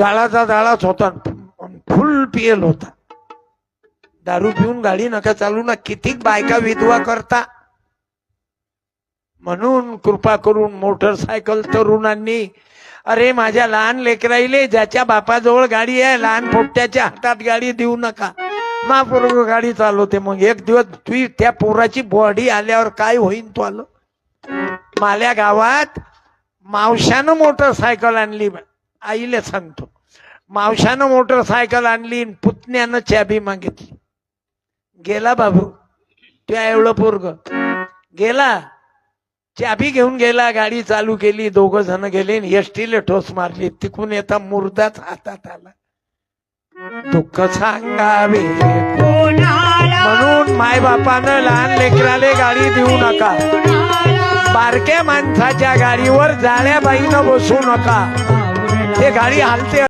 जाळाचा जाळाच होता, फुल पियल होता. दारू पिऊन गाडी नका चालू ना, किती बायका विधवा करता. म्हणून कृपा करून मोटरसायकल तरुणांनी, अरे माझ्या लहान लेकराईले ज्याच्या बापाजवळ गाडी आहे लहान पोट्याच्या हातात गाडी देऊ नका. महापूर्व गाडी चालवते, मग एक दिवस तू त्या पोराची बॉडी आल्यावर काय होईन तो आलं. माल्या गावात मावशानं मोटरसायकल आणली, आईले सांगतो, मावशानं मोटरसायकल आणली, पुतण्यानं चाबी मागितली. गेला बाबू, त्या एवढं पोरग गेला, चाबी घेऊन गेला, गाडी चालू केली, दोघं जण गेले, एसटीला ठोस मारली. तिकून येता मुर्दाच हातात आला. दुःख सांगावे म्हणून माय बापानं लहान लेकराले गाडी देऊ नका. बारक्या माणसाच्या गाडीवर जाळ्या बाईनं बसू नका. ते गाडी हालते.